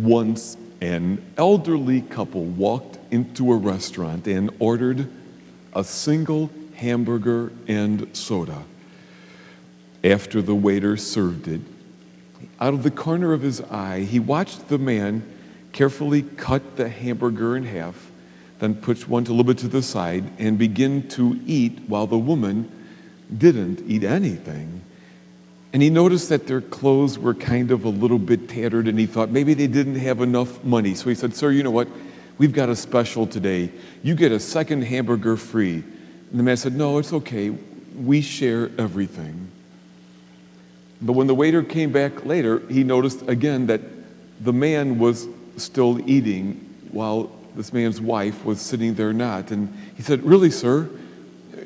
Once an elderly couple walked into a restaurant and ordered a single hamburger and soda. After the waiter served it, out of the corner of his eye, he watched the man carefully cut the hamburger in half, then push one a little bit to the side and begin to eat while the woman didn't eat anything. And he noticed that their clothes were kind of a little bit tattered, and he thought maybe they didn't have enough money. So he said, "Sir, you know what? We've got a special today. You get a second hamburger free." And the man said, "No, it's okay. We share everything." But when the waiter came back later, he noticed again that the man was still eating while this man's wife was sitting there not. And he said, "Really, sir?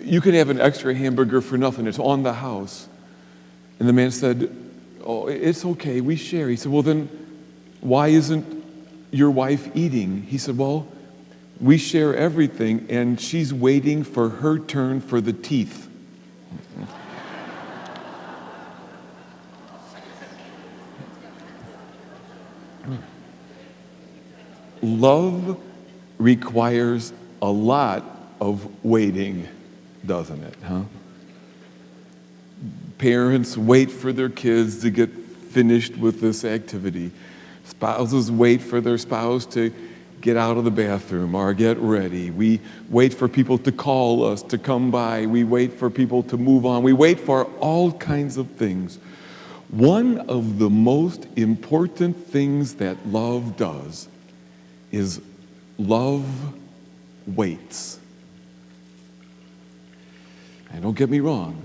You can have an extra hamburger for nothing. It's on the house." And the man said, "Oh, it's okay. We share." He said, "Well, then why isn't your wife eating?" He said, "Well, we share everything, and she's waiting for her turn for the teeth." Love requires a lot of waiting, doesn't it, huh? Parents wait for their kids to get finished with this activity. Spouses wait for their spouse to get out of the bathroom or get ready. We wait for people to call us, to come by. We wait for people to move on. We wait for all kinds of things. One of the most important things that love does is love waits. And don't get me wrong.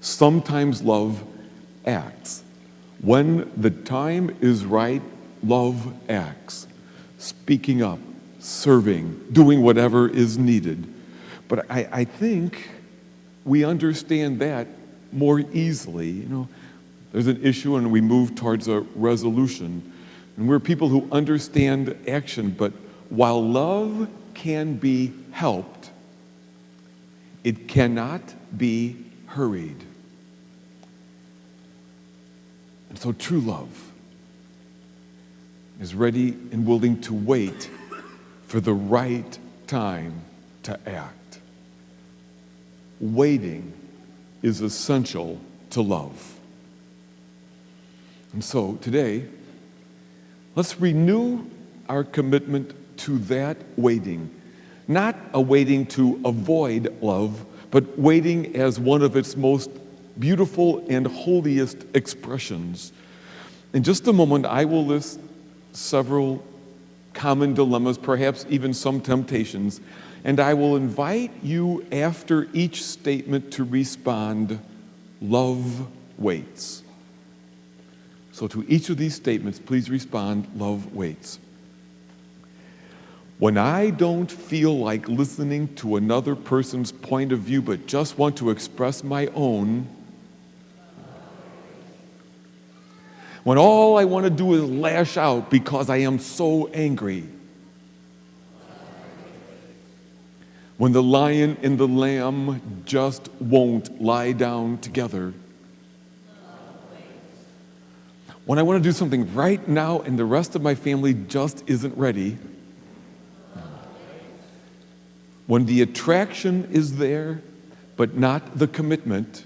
Sometimes love acts. When the time is right, love acts. Speaking up, serving, doing whatever is needed. But I think we understand that more easily. You know, there's an issue and we move towards a resolution. And we're people who understand action, but while love can be helped, it cannot be hurried. And so true love is ready and willing to wait for the right time to act. Waiting is essential to love. And so today, let's renew our commitment to that waiting. Not a waiting to avoid love, but waiting as one of its most beautiful and holiest expressions. In just a moment, I will list several common dilemmas, perhaps even some temptations, and I will invite you after each statement to respond, "Love waits." So to each of these statements, please respond, "Love waits." When I don't feel like listening to another person's point of view, but just want to express my own, when all I want to do is lash out because I am so angry, when the lion and the lamb just won't lie down together, when I want to do something right now and the rest of my family just isn't ready, when the attraction is there but not the commitment,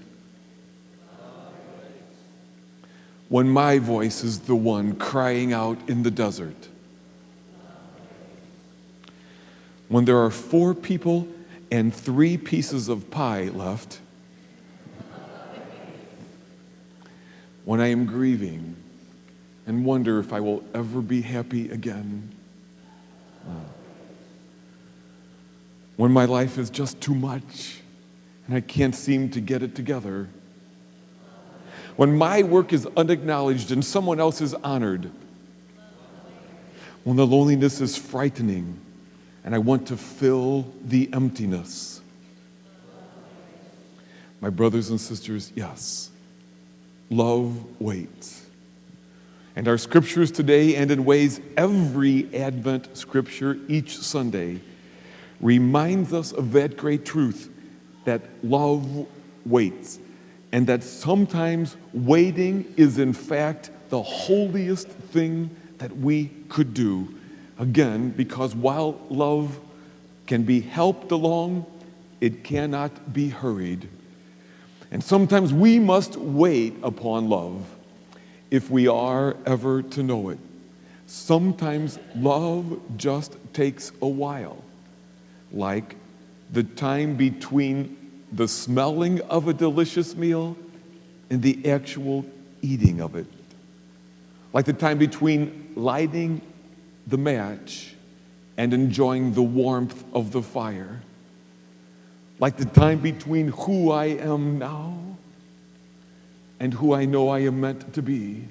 when my voice is the one crying out in the desert, when there are 4 people and 3 pieces of pie left, when I am grieving and wonder if I will ever be happy again, when my life is just too much and I can't seem to get it together, when my work is unacknowledged and someone else is honored, when the loneliness is frightening and I want to fill the emptiness. My brothers and sisters, yes, love waits. And our scriptures today, and in ways every Advent scripture each Sunday, reminds us of that great truth, that love waits. And that sometimes waiting is in fact the holiest thing that we could do. Again, because while love can be helped along, it cannot be hurried. And sometimes we must wait upon love if we are ever to know it. Sometimes love just takes a while, like the time between the smelling of a delicious meal and the actual eating of it. Like the time between lighting the match and enjoying the warmth of the fire. Like the time between who I am now and who I know I am meant to be.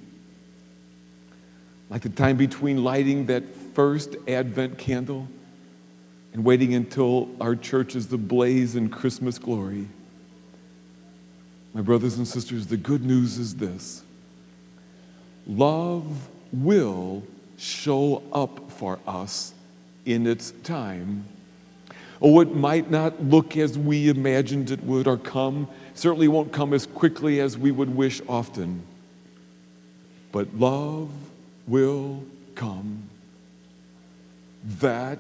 Like the time between lighting that first Advent candle and waiting until our church is ablaze in Christmas glory. My brothers and sisters, the good news is this: love will show up for us in its time. Oh, it might not look as we imagined it would, or certainly won't come as quickly as we would wish often. But love will come. That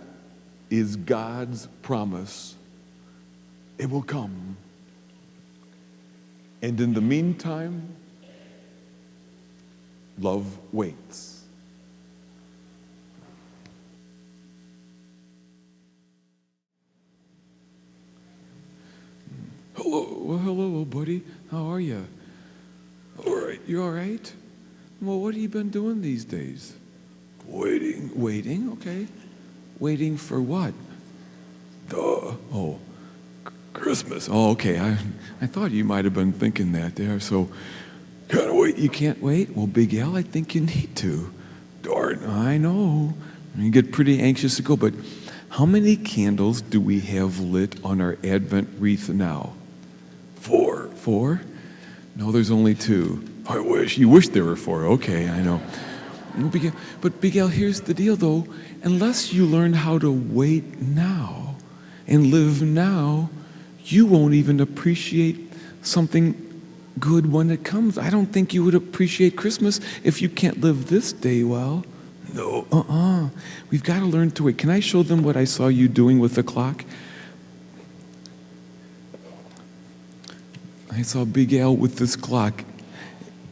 is God's promise. It will come. And in the meantime, love waits. Hello, buddy. How are you? All right. You all right? Well, what have you been doing these days? Waiting, okay. Waiting for what? Christmas. Oh, okay. I thought you might have been thinking that there. So, gotta wait. You can't wait? Well, Big Al, I think you need to. Darn, I know. You get pretty anxious to go, but how many candles do we have lit on our Advent wreath now? 4. 4? No, there's only 2. You wish there were 4. Okay, I know. But Big Al, here's the deal though. Unless you learn how to wait now and live now, you won't even appreciate something good when it comes. I don't think you would appreciate Christmas if you can't live this day well. No. We've got to learn to wait. Can I show them what I saw you doing with the clock? I saw Big Al with this clock.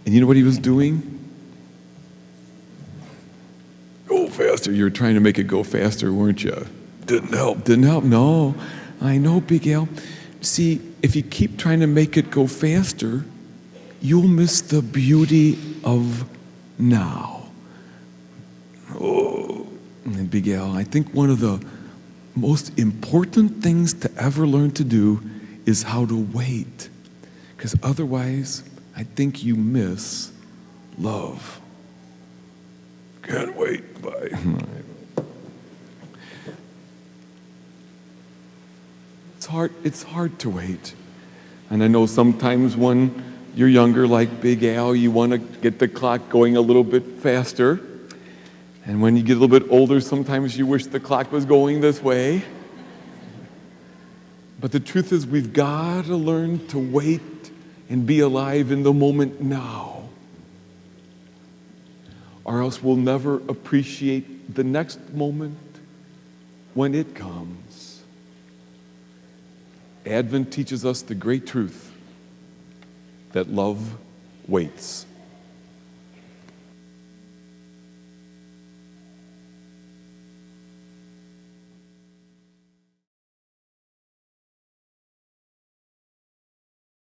And you know what he was doing? Go faster. You were trying to make it go faster, weren't you? Didn't help. No. I know, Big Al. See, if you keep trying to make it go faster, you'll miss the beauty of now. And Big Al, I think one of the most important things to ever learn to do is how to wait. Because otherwise, I think you miss love. Can't wait. Bye. It's hard to wait. And I know sometimes when you're younger, like Big Al, you want to get the clock going a little bit faster. And when you get a little bit older, sometimes you wish the clock was going this way. But the truth is, we've got to learn to wait and be alive in the moment now, or else we'll never appreciate the next moment when it comes. Advent teaches us the great truth that love waits.